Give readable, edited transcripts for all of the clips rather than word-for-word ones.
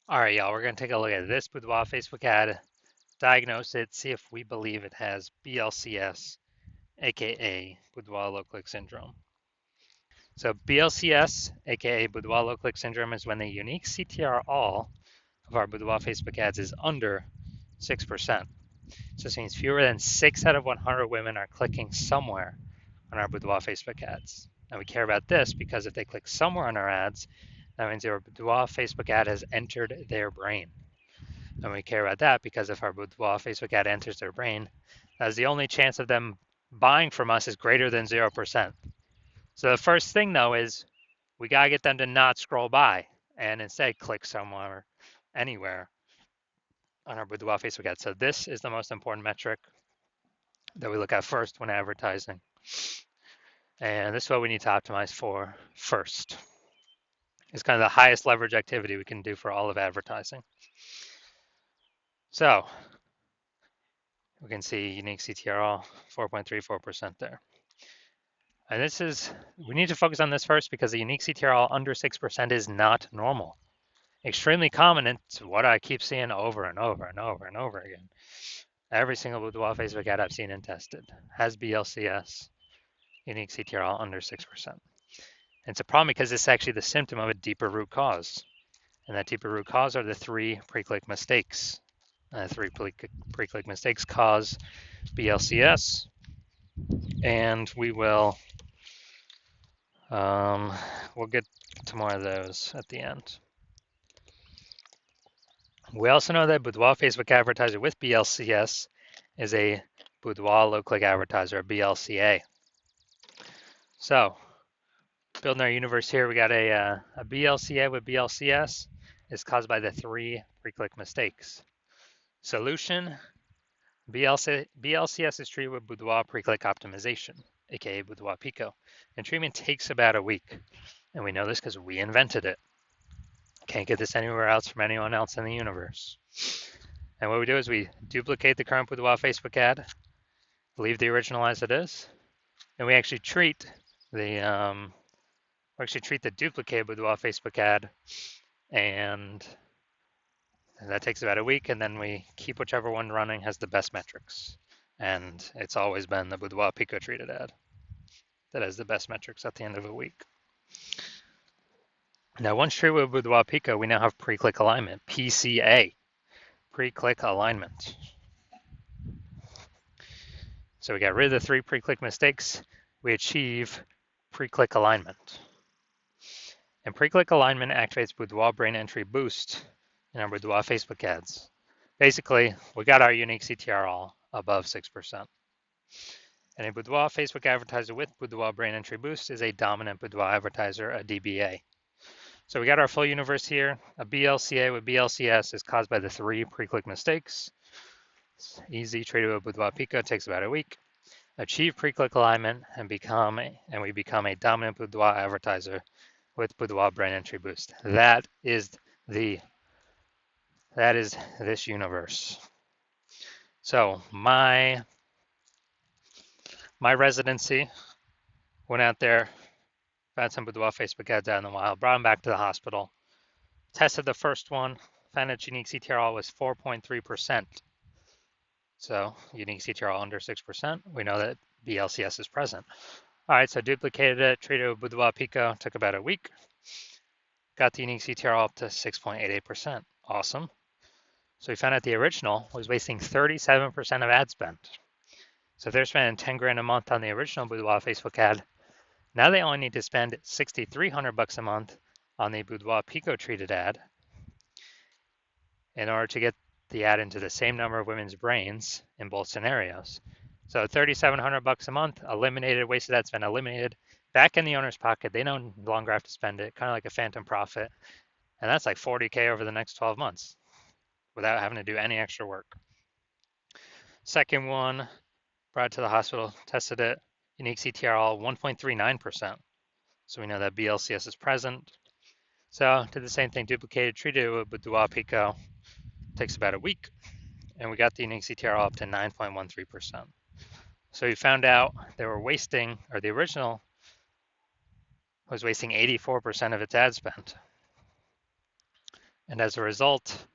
All right, y'all, we're going to take a look at this Boudoir Facebook ad, diagnose it, see if we believe it has BLCS, aka Boudoir low click syndrome. So BLCS, aka Boudoir low click syndrome, is when the unique CTR all of our Boudoir Facebook ads is under 6%. So this means fewer than 6 out of 100 women are clicking somewhere on our Boudoir Facebook ads. And we care about this because if they click somewhere on our ads, that means our Boudoir Facebook ad has entered their brain. And we care about that because if our Boudoir Facebook ad enters their brain, that's the only chance of them buying from us is greater than 0%. So the first thing though is we gotta get them to not scroll by and instead click somewhere, anywhere on our Boudoir Facebook ad. So this is the most important metric that we look at first when advertising. And this is what we need to optimize for first. It's kind of the highest leverage activity we can do for all of advertising. So we can see unique CTRL 4.34% there. And this is, we need to focus on this first because the unique CTRL under 6% is not normal. Extremely common, and it's what I keep seeing over and over and over and over again. Every single Boudoir Facebook ad I've seen and tested has BLCS, unique CTRL under 6%. And it's a problem because it's actually the symptom of a deeper root cause. And that deeper root cause are the 3 pre-click mistakes. 3 pre-click mistakes cause BLCS, and we'll get to more of those at the end. We also know that Boudoir Facebook advertiser with BLCS is a Boudoir low click advertiser, BLCA. So, building our universe here, we got a BLCA with BLCS is caused by the 3 pre-click mistakes. Solution: BLCS is treated with Boudoir pre-click optimization, aka Boudoir Pico, and treatment takes about a week. And we know this because we invented it. Can't get this anywhere else from anyone else in the universe. And what we do is we duplicate the current Boudoir Facebook ad, leave the original as it is, and we actually treat the duplicated Boudoir Facebook ad, and that takes about a week, and then we keep whichever one running has the best metrics. And it's always been the Boudoir Pico treated ad that has the best metrics at the end of a week. Now, once treated with Boudoir Pico, we now have pre-click alignment, PCA, pre-click alignment. So we got rid of the 3 pre-click mistakes. We achieve pre-click alignment. And pre-click alignment activates Boudoir brain entry boost in our Boudoir Facebook ads. Basically, we got our unique CTR all above 6%. And a Boudoir Facebook advertiser with Boudoir brain entry boost is a dominant Boudoir advertiser, a DBA. So we got our full universe here. A BLCA with BLCS is caused by the 3 pre-click mistakes. It's easy, treated with Boudoir Pico, takes about a week. Achieve pre-click alignment and we become a dominant Boudoir advertiser with Boudoir brain entry boost. That is this universe. So my residency went out there, found some Boudoir Facebook ads out in the wild, brought them back to the hospital, tested the first one, found its unique CTRL was 4.3%. So unique CTRL under 6%. We know that BLCS is present. All right, so duplicated it, treated with Boudoir Pico, took about a week. Got the unique CTRL up to 6.88%. Awesome. So we found out the original was wasting 37% of ad spend. So if they're spending 10 grand a month on the original Boudoir Facebook ad, now they only need to spend 6,300 bucks a month on the Boudoir Pico treated ad in order to get the ad into the same number of women's brains in both scenarios. So 3,700 bucks a month, eliminated, wasted ad spend, eliminated, back in the owner's pocket. They no longer have to spend it, kind of like a phantom profit. And that's like 40K over the next 12 months without having to do any extra work. Second one, brought it to the hospital, tested it, unique CTRL 1.39%. So we know that BLCS is present. So did the same thing, duplicated, treated with Boudoir Pico, takes about a week, and we got the unique CTRL up to 9.13%. So we found out they were wasting, or the original was wasting 84% of its ad spend. And as a result,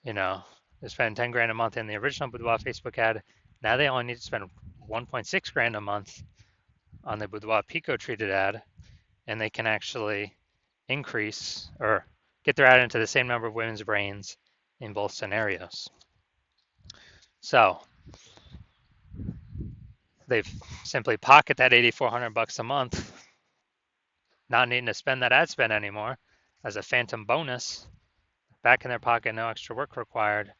you know, they spend 10 grand a month in the original Boudoir Facebook ad. Now they only need to spend 1.6 grand a month on the Boudoir Pico treated ad, and they can actually increase or get their ad into the same number of women's brains in both scenarios. So they've simply pocket that $8,400 a month, not needing to spend that ad spend anymore as a phantom bonus, back in their pocket, no extra work required,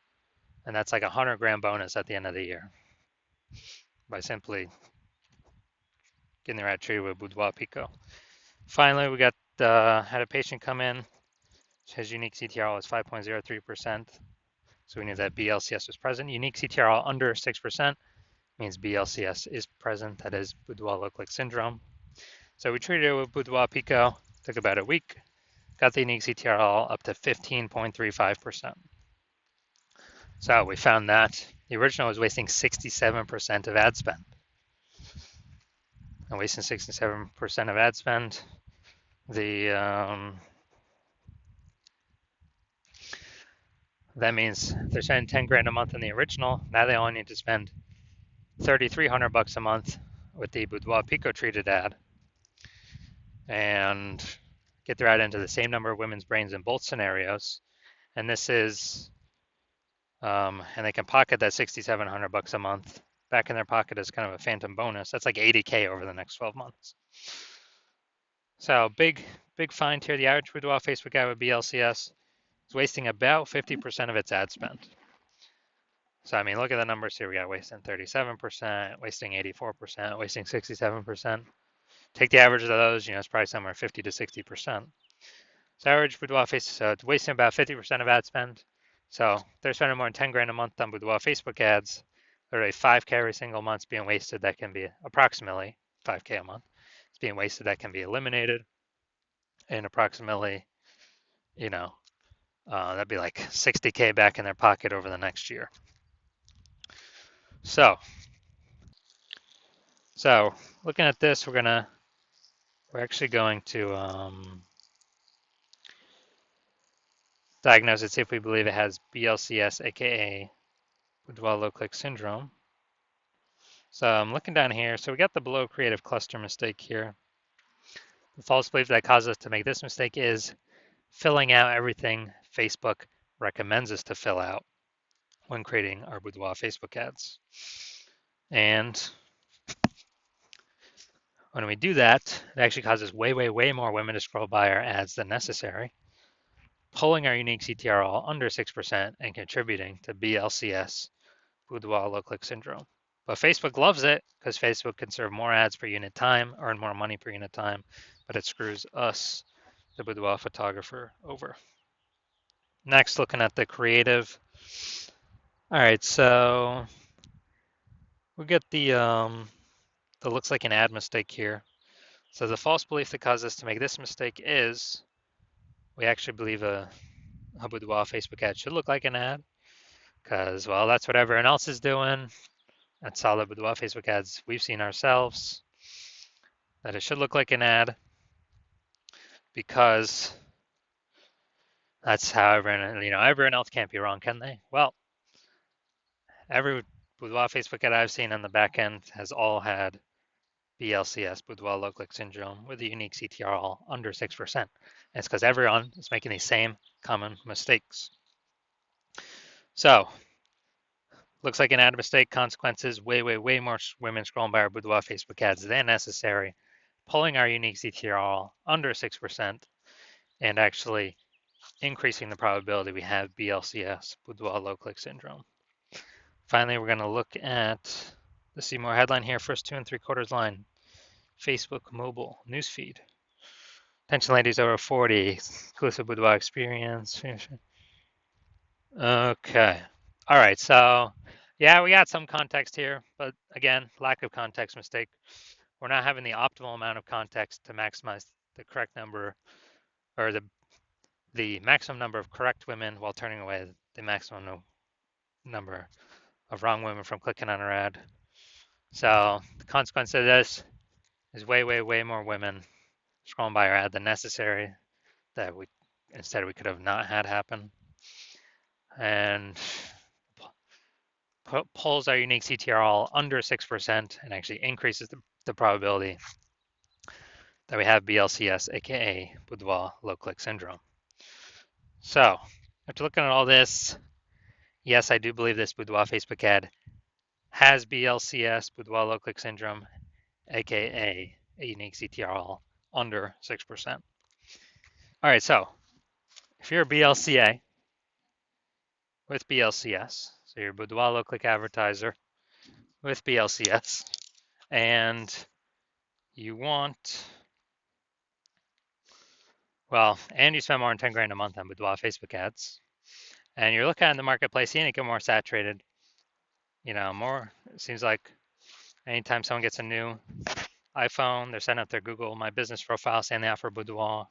and that's like a 100 grand bonus at the end of the year by simply getting their ad treated with Boudoir Pico. Finally, we got had a patient come in. His unique CTRL is 5.03%. So we knew that BLCS was present. Unique CTRL under 6% means BLCS is present. That is Boudoir look-like syndrome. So we treated it with Boudoir Pico. Took about a week. Got the unique CTRL up to 15.35%. So we found that the original was wasting 67% of ad spend. And wasting 67% of ad spend, that means they're spending 10 grand a month in the original. Now they only need to spend $3,300 a month with the Boudoir Pico treated ad and get their ad into the same number of women's brains in both scenarios. And this is, and they can pocket that $6,700 a month back in their pocket as kind of a phantom bonus. That's like 80K over the next 12 months. So big find here. The average Boudoir Facebook ad with BLCS is wasting about 50% of its ad spend. So, I mean, look at the numbers here. We got wasting 37%, wasting 84%, wasting 67%. Take the average of those, it's probably somewhere 50 to 60%. So average Boudoir Facebook, so it's wasting about 50% of ad spend. So they're spending more than 10 grand a month on Boudoir Facebook ads. Literally 5K every single month being wasted. That can be approximately 5K a month. It's being wasted. That can be eliminated. And approximately, that'd be like 60K back in their pocket over the next year. So looking at this, we're actually going to diagnose it, see if we believe it has BLCS, aka Boudoir low-click syndrome. So I'm looking down here. So we got the below creative cluster mistake here. The false belief that caused us to make this mistake is filling out everything Facebook recommends us to fill out when creating our Boudoir Facebook ads. And when we do that, it actually causes way, way, way more women to scroll by our ads than necessary, pulling our unique CTRL under 6% and contributing to BLCS, Boudoir low-click syndrome. But Facebook loves it because Facebook can serve more ads per unit time, earn more money per unit time, but it screws us, the Boudoir photographer, over. Next, looking at the creative. All right, so we get the looks like an ad mistake here. So the false belief that caused us to make this mistake is we actually believe a Boudoir Facebook ad should look like an ad because, well, that's what everyone else is doing. That's all the Boudoir Facebook ads we've seen ourselves, that it should look like an ad because that's how everyone else can't be wrong, can they? Well, every Boudoir Facebook ad I've seen on the back end has all had BLCS, Boudoir low-click syndrome, with a unique CTRL under 6%. And it's because everyone is making these same common mistakes. So, looks like an ad mistake. Consequences, way, way, way more women scrolling by our Boudoir Facebook ads than necessary, pulling our unique CTRL under 6%, and actually increasing the probability we have BLCS, Boudoir low-click syndrome. Finally, we're going to look at the see more headline here, first 2 3/4 line, Facebook mobile newsfeed. Attention ladies over 40, exclusive Boudoir experience. Okay. All right, so yeah, we got some context here, but again, lack of context mistake. We're not having the optimal amount of context to maximize the correct number or the maximum number of correct women while turning away the maximum number of wrong women from clicking on our ad. So the consequence of this is way, way, way more women scrolling by our ad than necessary, that we instead we could have not had happen. And pulls our unique CTRL under 6% and actually increases the probability that we have BLCS, aka Boudoir low click syndrome. So after looking at all this, yes, I do believe this Boudoir Facebook ad has BLCS, Boudoir low click syndrome, aka a unique CTRL under 6%. All right, so if you're a BLCA with BLCS, so you're a Boudoir low click advertiser with BLCS, and you want, well, and you spend more than 10 grand a month on Boudoir Facebook ads, and you're looking at the marketplace, seeing it get more saturated, more, it seems like anytime someone gets a new iPhone, they're setting up their Google My Business profile saying they offer Boudoir,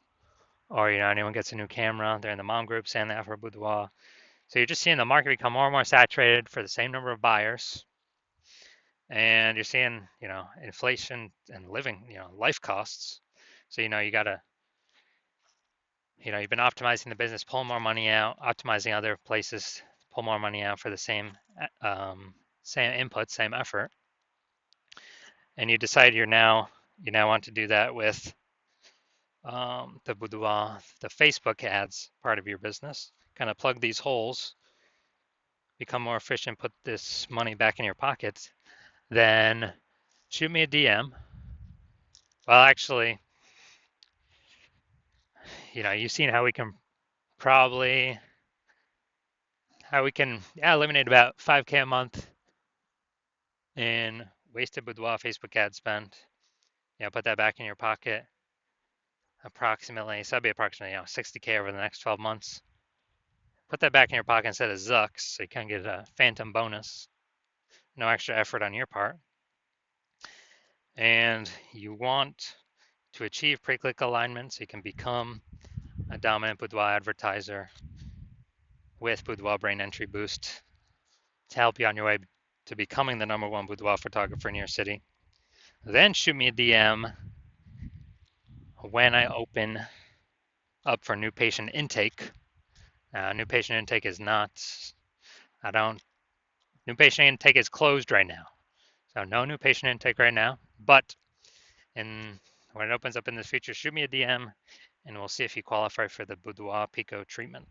or, anyone gets a new camera, they're in the mom group saying they offer Boudoir. So you're just seeing the market become more and more saturated for the same number of buyers. And you're seeing, inflation and living, life costs. So, you got to, you've been optimizing the business, pull more money out, optimizing other places, pull more money out for the same input, same effort. And you decide you now want to do that with the Boudoir, the Facebook ads part of your business. Kind of plug these holes, become more efficient, put this money back in your pockets. Then shoot me a DM. Well, actually, you've seen how we can eliminate about 5K a month in wasted Boudoir Facebook ad spend. Put that back in your pocket. Approximately, so that'd be approximately 60K over the next 12 months. Put that back in your pocket instead of Zucks, so you can get a phantom bonus. No extra effort on your part. And you want to achieve pre-click alignment so you can become a dominant Boudoir advertiser with Boudoir Brain Entry Boost to help you on your way to becoming the #1 boudoir photographer in your city. Then shoot me a DM when I open up for new patient intake. New patient intake is not, new patient intake is closed right now. So no new patient intake right now, but when it opens up in the future, shoot me a DM and we'll see if you qualify for the Boudoir Pico treatment.